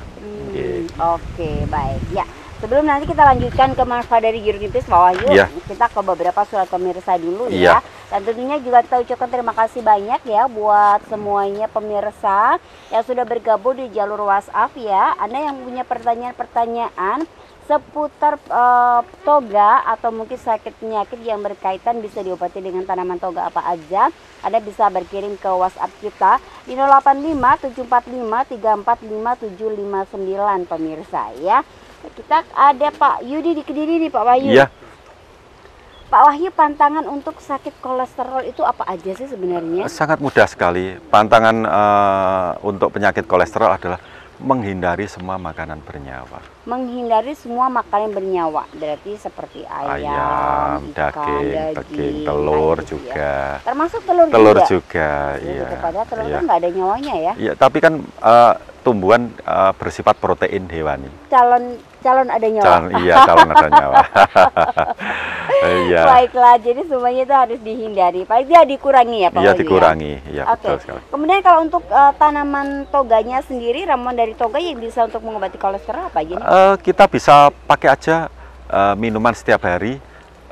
Oke, baik. Ya, sebelum nanti kita lanjutkan ke manfaat dari jeruk nipis Pak Wahyu, kita ke beberapa surat pemirsa dulu ya. Dan tentunya juga kita ucapkan terima kasih banyak ya buat semuanya pemirsa yang sudah bergabung di jalur WhatsApp ya. Anda yang punya pertanyaan-pertanyaan seputar toga atau mungkin sakit penyakit yang berkaitan bisa diobati dengan tanaman toga apa aja, Anda bisa berkirim ke WhatsApp kita di 085 745 345 759 pemirsa ya. Kita ada Pak Yudi di Kediri nih Pak Wahyu. Iya. Pak Wahyu, pantangan untuk sakit kolesterol itu apa aja sih sebenarnya? Sangat mudah sekali. Pantangan untuk penyakit kolesterol adalah menghindari semua makanan bernyawa. Menghindari semua makanan bernyawa, berarti seperti ayam, ikan, daging, telur juga. Ya. Termasuk telur juga. Iya. Padahal telur iya. kan nggak ada nyawanya ya. Iya, tapi kan tumbuhan bersifat protein hewani. Calon ada nyawa. Calon ada nyawa. Iya. Baiklah, jadi semuanya itu harus dihindari. Paling tidak dikurangi ya Pak. Iya, dikurangi. Iya, Oke. betul sekali. Kemudian kalau untuk tanaman toganya sendiri, ramuan dari toga yang bisa untuk mengobati kolesterol apa aja nih? Kita bisa pakai aja minuman setiap hari,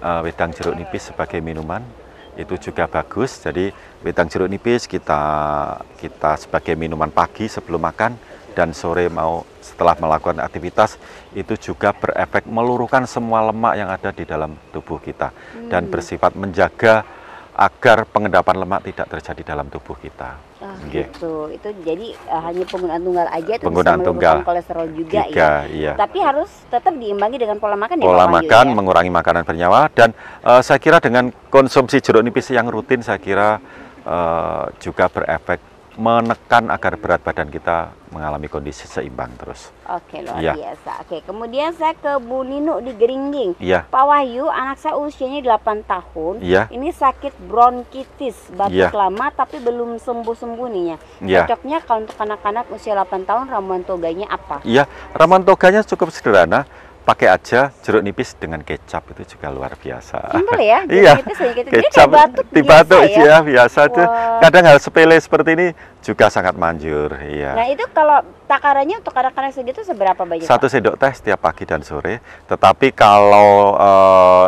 wedang jeruk nipis sebagai minuman. Itu juga bagus. Jadi wedang jeruk nipis kita sebagai minuman pagi sebelum makan, dan sore mau setelah melakukan aktivitas itu juga berefek meluruhkan semua lemak yang ada di dalam tubuh kita dan bersifat menjaga agar pengendapan lemak tidak terjadi dalam tubuh kita. Gitu. Itu jadi hanya penggunaan tunggal aja itu penggunaan bisa menurunkan kolesterol juga ya. Iya. Tapi harus tetap diimbangi dengan pola makan ya Pola Pak Wahyu, makan, ya? mengurangi makanan bernyawa, dan saya kira dengan konsumsi jeruk nipis yang rutin saya kira juga berefek menekan agar berat badan kita mengalami kondisi seimbang terus. Oke, luar biasa. Oke, kemudian saya ke Bu Ninu di Geringging. Iya. Pak Wahyu, anak saya usianya 8 tahun. Iya. Ini sakit bronkitis, batuk lama tapi belum sembuh-sembuh nih ya. Cocoknya kalau untuk anak-anak usia 8 tahun ramuan toganya apa? Iya, ramuan toganya cukup sederhana. Pakai aja jeruk nipis dengan kecap, itu juga luar biasa. Simpel ya? Iya, kecap dibatuk ya? Biasa tuh. Kadang hal sepele seperti ini juga sangat manjur. Iya. Nah itu kalau takarannya untuk anak-anak segitu seberapa banyak? 1 sendok teh setiap pagi dan sore. Tetapi kalau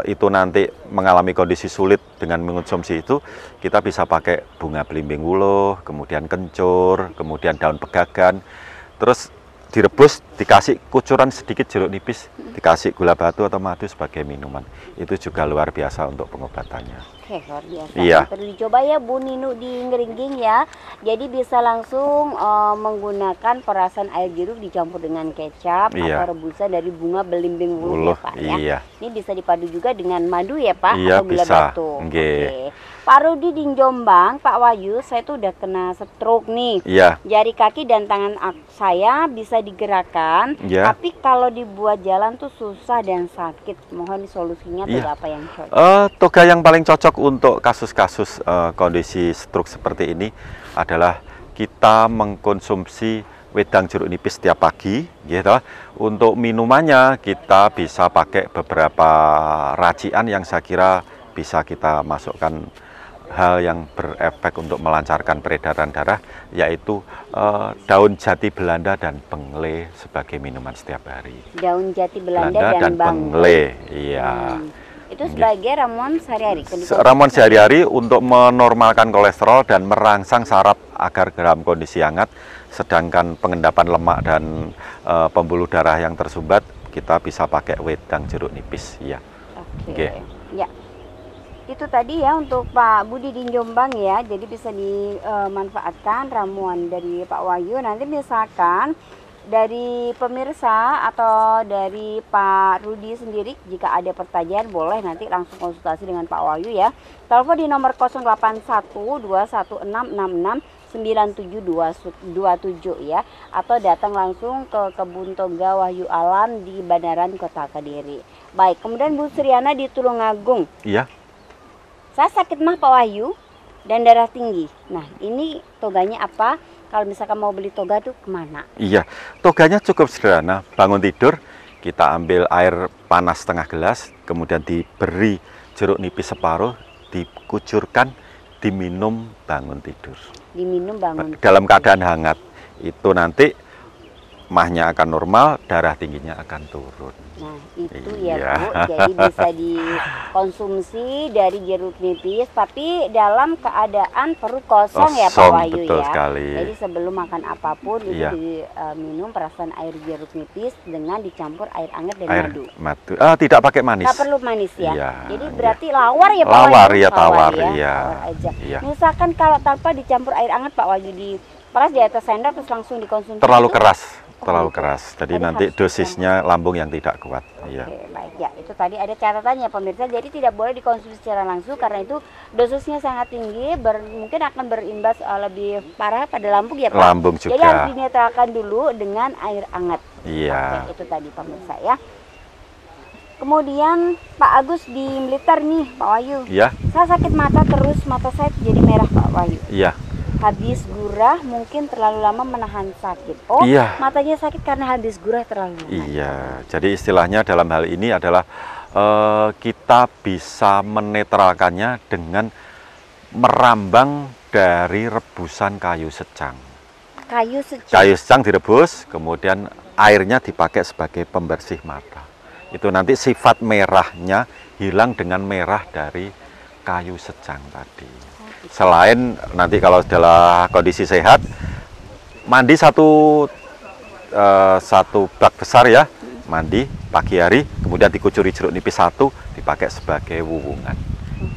itu nanti mengalami kondisi sulit dengan mengonsumsi itu, kita bisa pakai bunga belimbing wuluh, kemudian kencur, kemudian daun pegagan, terus direbus, dikasih kucuran sedikit jeruk nipis, dikasih gula batu atau madu sebagai minuman. Itu juga luar biasa untuk pengobatannya. Oke, luar biasa. Iya. Perlu dicoba ya Bu Ninu di Ngeringging ya. Jadi bisa langsung menggunakan perasan air jeruk dicampur dengan kecap atau rebusan dari bunga belimbing wuluh ya Pak ya. Iya. Ini bisa dipadu juga dengan madu ya Pak, iya, atau gula bisa. batu. Oke. Pak Rudi di Jombang, Pak Wahyu, saya tuh udah kena stroke nih. Iya. Jari kaki dan tangan saya bisa digerakkan, tapi kalau dibuat jalan tuh susah dan sakit. Mohon solusinya toga apa yang cocok? Toga yang paling cocok untuk kasus-kasus kondisi stroke seperti ini adalah kita mengkonsumsi wedang jeruk nipis setiap pagi, gitu. Untuk minumannya kita bisa pakai beberapa racikan yang saya kira bisa kita masukkan hal yang berefek untuk melancarkan peredaran darah, yaitu daun jati Belanda dan bengle sebagai minuman setiap hari. Daun jati Belanda dan bengle. Iya. Itu sebagai ramuan sehari-hari. Ramuan sehari-hari untuk menormalkan kolesterol dan merangsang saraf agar dalam kondisi hangat. Sedangkan pengendapan lemak dan pembuluh darah yang tersumbat kita bisa pakai wedang jeruk nipis. Ya. Oke. Ya. Itu tadi ya untuk Pak Budi di Jombang ya, jadi bisa dimanfaatkan ramuan dari Pak Wahyu. Nanti misalkan dari pemirsa atau dari Pak Rudi sendiri jika ada pertanyaan boleh nanti langsung konsultasi dengan Pak Wahyu ya. Telepon di nomor 081216669727 ya, atau datang langsung ke Kebun Toga Wahyu Alam di Bandaran Kota Kediri. Baik, kemudian Bu Sriana di Tulungagung. Iya. Saya sakit mah Pak Wahyu dan darah tinggi. Nah ini toganya apa? Kalau misalkan mau beli toga tuh kemana? Iya, toganya cukup sederhana. Bangun tidur, kita ambil air panas setengah gelas, kemudian diberi jeruk nipis separuh, dikucurkan, diminum bangun tidur. Diminum bangun tidur. Dalam keadaan hangat. Itu nanti mahnya akan normal, darah tingginya akan turun. Nah itu ya Bu, jadi bisa dikonsumsi dari jeruk nipis tapi dalam keadaan perut kosong ya Pak Wahyu betul ya. Sekali. Jadi sebelum makan apapun itu diminum perasan air jeruk nipis dengan dicampur air hangat dan madu. Tidak pakai manis. Nggak perlu manis ya. Iya, jadi berarti lawar ya Pak lawar, Wahyu? Tawar ya. Iya. Aja. Iya. Misalkan kalau tanpa dicampur air hangat Pak Wahyu diperas di atas sendok terus langsung dikonsumsi. Terlalu itu? keras. Terlalu keras, jadi nanti dosisnya lambung yang tidak kuat. Oke, baik ya, itu tadi ada catatannya pemirsa, jadi tidak boleh dikonsumsi secara langsung karena itu dosisnya sangat tinggi, mungkin akan berimbas lebih parah pada lambung ya Pak. Lambung juga. Jadi harus dinetralkan dulu dengan air hangat. Iya. Oke, itu tadi pemirsa ya. Kemudian Pak Agus di Blitar nih Pak Wahyu. Iya. Saya sakit mata terus, mata saya jadi merah Pak Wahyu. Iya. Habis gurah mungkin terlalu lama menahan sakit. Oh, matanya sakit karena habis gurah terlalu lama. Iya, jadi istilahnya dalam hal ini adalah kita bisa menetralkannya dengan merambang dari rebusan kayu secang. Kayu secang. Kayu secang direbus, kemudian airnya dipakai sebagai pembersih mata. Itu nanti sifat merahnya hilang dengan merah dari kayu secang tadi. Selain nanti kalau dalam kondisi sehat, mandi 1 satu bak besar ya, mandi pagi hari, kemudian dikucuri jeruk nipis satu, dipakai sebagai wuwungan.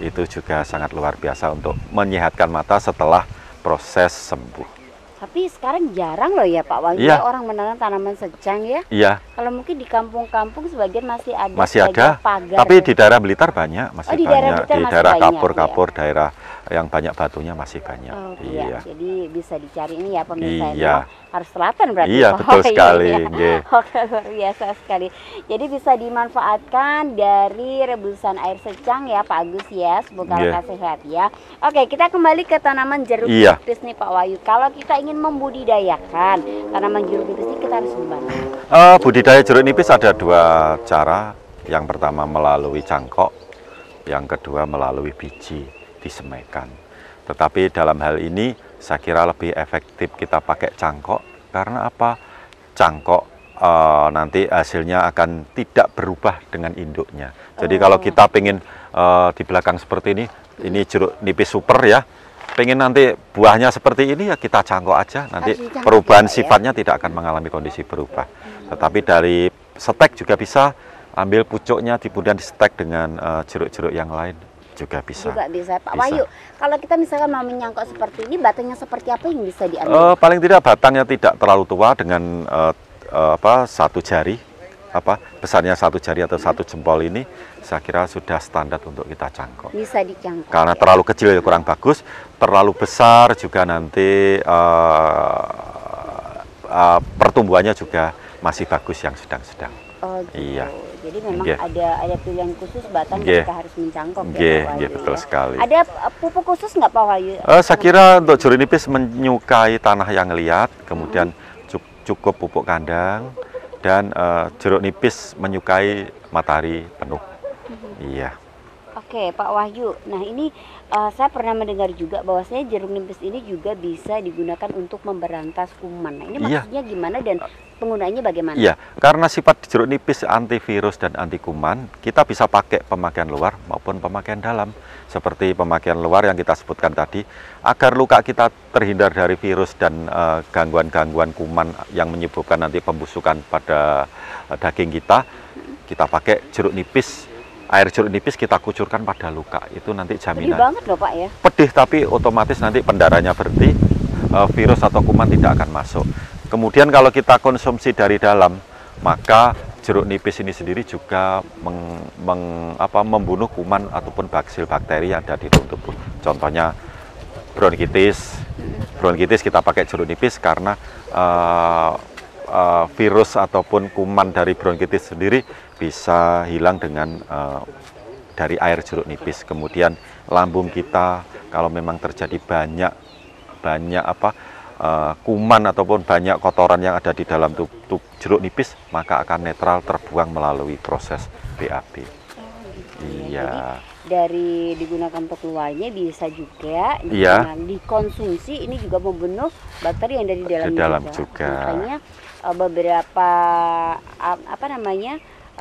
Itu juga sangat luar biasa untuk menyehatkan mata setelah proses sembuh. Tapi sekarang jarang loh ya Pak Wahyu, Iya. orang menanam tanaman secang ya. Iya, Kalau mungkin di kampung-kampung sebagian masih ada. masih sebagai ada, pagar tapi ya. di daerah Blitar banyak, masih di daerah banyak. Blitar Di masih daerah banyak, kapur-kapur, daerah yang banyak batunya masih banyak. Oh, iya. Jadi bisa dicari ini ya pemirsa. Iya. Harus selatan berarti. Iya, Pak betul Wahyu sekali, ya. nggih. Oke, luar biasa sekali. Jadi bisa dimanfaatkan dari rebusan air secang ya Pak Agus ya. Semoga Nggih. lekas sehat ya. Oke, kita kembali ke tanaman jeruk Iya. nipis nih Pak Wahyu. Kalau kita ingin membudidayakan tanaman jeruk nipis ini kita harus gimana? Budidaya jeruk nipis ada dua cara. Yang pertama melalui cangkok, yang kedua melalui biji disemaikan. Tetapi dalam hal ini saya kira lebih efektif kita pakai cangkok. Karena apa? Cangkok nanti hasilnya akan tidak berubah dengan induknya. Jadi kalau kita pengen di belakang seperti ini jeruk nipis super ya, pengen nanti buahnya seperti ini ya kita cangkok aja, nanti Harus dicangkok perubahan juga ya? sifatnya tidak akan mengalami kondisi berubah. Tetapi dari stek juga bisa, ambil pucuknya kemudian di stek dengan jeruk-jeruk yang lain juga bisa. Juga bisa Pak Bisa. Wahyu. Kalau kita misalkan mau menyangkok seperti ini, batangnya seperti apa yang bisa diambil? Paling tidak batangnya tidak terlalu tua dengan satu jari, besarnya satu jari atau satu jempol ini, saya kira sudah standar untuk kita cangkok. Bisa dicangkok. Karena ya? terlalu kecil ya kurang bagus, terlalu besar juga nanti pertumbuhannya juga masih bagus yang sedang-sedang. Oh, gitu. Iya. Jadi memang Nggih. ada pilihan khusus batang Nggih. ketika harus mencangkok Nggih, ya Pak nggih, Wahyu. betul ya. sekali. Ada pupuk khusus nggak Pak Wahyu? Saya kira untuk jeruk nipis menyukai tanah yang liat, kemudian cukup pupuk kandang, dan jeruk nipis menyukai matahari penuh. Iya. Oke Pak Wahyu. Nah ini saya pernah mendengar juga bahwasanya jeruk nipis ini juga bisa digunakan untuk memberantas kuman. Nah ini Iya. maksudnya gimana dan penggunaannya bagaimana? Iya, karena sifat jeruk nipis antivirus dan anti kuman, kita bisa pakai pemakaian luar maupun pemakaian dalam. Seperti pemakaian luar yang kita sebutkan tadi, agar luka kita terhindar dari virus dan gangguan-gangguan kuman yang menyebabkan nanti pembusukan pada daging kita pakai jeruk nipis. Air jeruk nipis kita kucurkan pada luka, itu nanti Pedih jaminan. banget loh Pak ya. Pedih tapi otomatis nanti pendarahannya berhenti, virus atau kuman tidak akan masuk. Kemudian kalau kita konsumsi dari dalam, maka jeruk nipis ini sendiri juga membunuh kuman ataupun baksil bakteri yang ada di dalam tubuh. Contohnya bronkitis. Bronkitis kita pakai jeruk nipis karena virus ataupun kuman dari bronkitis sendiri bisa hilang dengan dari air jeruk nipis. Kemudian lambung kita kalau memang terjadi banyak kuman ataupun banyak kotoran yang ada di dalam tubuh jeruk nipis, maka akan netral terbuang melalui proses BAB. Iya. Dari digunakan untuk keluarnya bisa juga Iya. dikonsumsi, ini juga membunuh bakteri yang ada di dalam, Di dalam juga. Makanya beberapa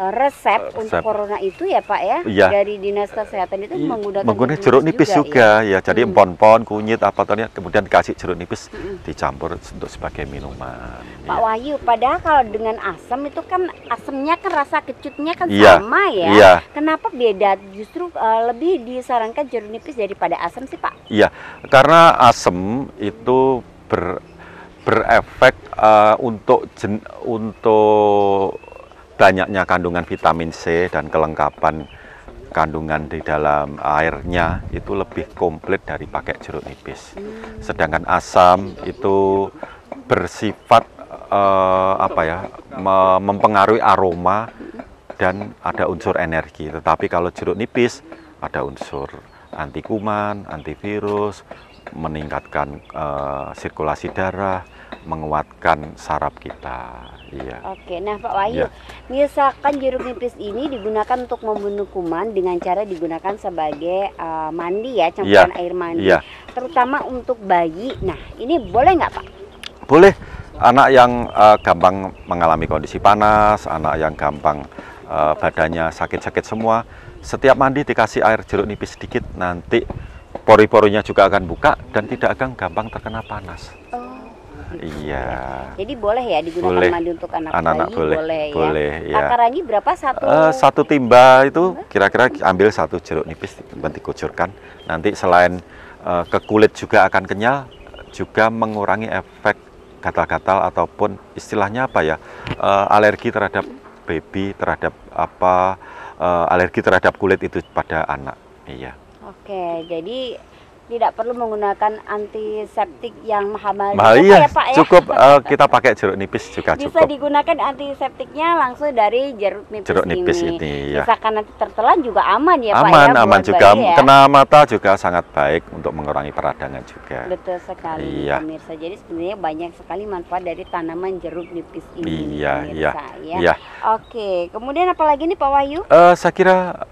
resep untuk corona itu ya Pak ya, Iya. dari Dinas Kesehatan itu menggunakan jeruk nipis juga ya. ya. Jadi empon-empon, kunyit kemudian dikasih jeruk nipis dicampur untuk sebagai minuman. Pak Wahyu, padahal kalau dengan asam itu kan asamnya kan rasa kecutnya kan Iya. sama ya. Iya. Kenapa beda? Justru lebih disarankan jeruk nipis daripada asam sih Pak? Iya, karena asam itu berefek untuk banyaknya kandungan vitamin C dan kelengkapan kandungan di dalam airnya itu lebih komplit dari pakai jeruk nipis. Sedangkan asam itu bersifat mempengaruhi aroma dan ada unsur energi. Tetapi kalau jeruk nipis ada unsur anti kuman, antivirus, meningkatkan sirkulasi darah, menguatkan saraf kita. Iya. Oke, nah Pak Wahyu, misalkan jeruk nipis ini digunakan untuk membunuh kuman dengan cara digunakan sebagai mandi ya, campuran air mandi, terutama untuk bayi. Nah, ini boleh nggak Pak? Boleh. Anak yang gampang mengalami kondisi panas, anak yang gampang badannya sakit-sakit semua, setiap mandi dikasih air jeruk nipis sedikit, nanti pori-porinya juga akan buka dan tidak akan gampang terkena panas. gitu. Iya. Jadi boleh ya digunakan Boleh. mandi untuk anak Anak-anak bayi, boleh, ya. boleh, ya. Takarannya berapa Satu timba itu kira-kira ambil 1 jeruk nipis dikucurkan. Nanti selain ke kulit juga akan kenyal, juga mengurangi efek gatal-gatal ataupun istilahnya apa ya, alergi terhadap baby, terhadap apa, alergi terhadap kulit itu pada anak. Iya. Oke, jadi tidak perlu menggunakan antiseptik yang mahal-mahal Iya, ya Pak ya. cukup kita pakai jeruk nipis juga Bisa cukup. digunakan antiseptiknya langsung dari jeruk nipis ini, ya. Misalkan nanti tertelan juga aman ya Pak Aman, ya. aman buat juga. bayi ya. Kena mata juga sangat baik untuk mengurangi peradangan juga. Betul sekali Iya. pemirsa. Jadi sebenarnya banyak sekali manfaat dari tanaman jeruk nipis ini. Iya, pemirsa, ya. iya. Oke, kemudian apa lagi nih Pak Wahyu? Saya kira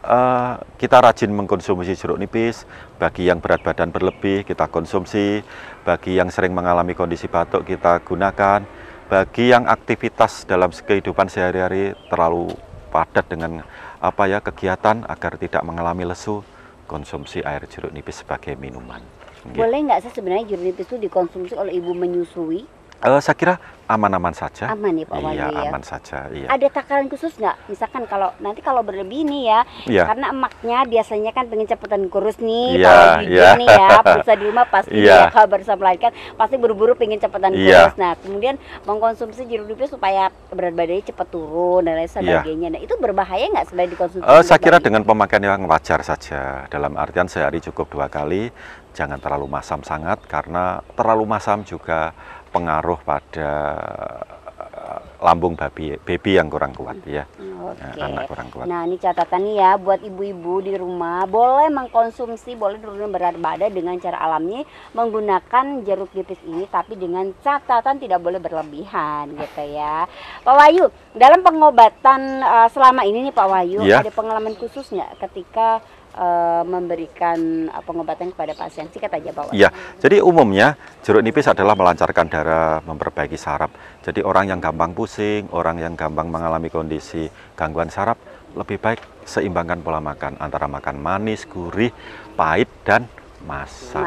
kita rajin mengkonsumsi jeruk nipis. Bagi yang berat badan berlebih kita konsumsi, bagi yang sering mengalami kondisi batuk kita gunakan, bagi yang aktivitas dalam kehidupan sehari-hari terlalu padat dengan apa ya kegiatan agar tidak mengalami lesu, konsumsi air jeruk nipis sebagai minuman. Boleh nggak sih sebenarnya jeruk nipis itu dikonsumsi oleh ibu menyusui? Saya kira aman-aman saja. Aman ya Pak Wahyu Iya, ya? aman saja. Iya. Ada takaran khusus nggak? Misalkan nanti kalau berlebih nih ya, Iya. karena emaknya biasanya kan pengen cepetan kurus nih, Iya, kalau jujur iya. nih ya, bisa di rumah pasti Iya. ya kalau baru melahirkan pasti buru-buru pengen cepetan Iya. kurus. Nah, kemudian mengkonsumsi jeruk nipis supaya berat badannya cepat turun dan lain sebagainya. Nah, itu berbahaya nggak sebenarnya dikonsumsi? Saya kira dengan pemakaian yang wajar saja. Dalam artian sehari cukup 2 kali, jangan terlalu masam sangat karena terlalu masam juga pengaruh pada lambung baby yang kurang kuat ya. Oke. Anak kurang kuat. Nah, ini catatan nih ya buat ibu-ibu di rumah, boleh mengkonsumsi, boleh turun berat badan dengan cara alami menggunakan jeruk nipis ini, tapi dengan catatan tidak boleh berlebihan gitu ya. Pak Wahyu, dalam pengobatan selama ini nih Pak Wahyu, Ya. ada pengalaman khusus nggak ketika memberikan pengobatan kepada pasien? Sikat aja Pak Wahyu. Iya, jadi umumnya jeruk nipis adalah melancarkan darah, memperbaiki saraf. Jadi orang yang gampang pusing, orang yang gampang mengalami kondisi gangguan saraf, lebih baik seimbangkan pola makan antara makan manis, gurih, pahit, dan masam.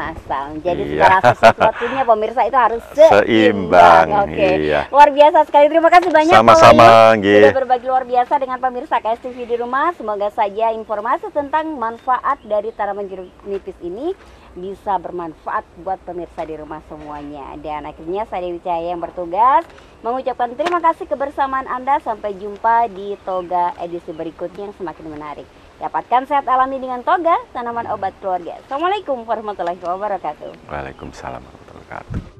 Jadi Iya. segala sesuatunya pemirsa itu harus Seimbang, seimbang. Oke. iya. Luar biasa sekali. Terima kasih banyak Pak Sama-sama, Wahyu nggih. sudah berbagi luar biasa dengan pemirsa KSTV di rumah. Semoga saja informasi tentang manfaat dari tanaman jeruk nipis ini bisa bermanfaat buat pemirsa di rumah semuanya. Dan akhirnya saya Dewi Cahaya yang bertugas mengucapkan terima kasih kebersamaan Anda. Sampai jumpa di Toga edisi berikutnya yang semakin menarik. Dapatkan sehat alami dengan Toga, tanaman obat keluarga. Assalamualaikum warahmatullahi wabarakatuh. Waalaikumsalam warahmatullahi wabarakatuh.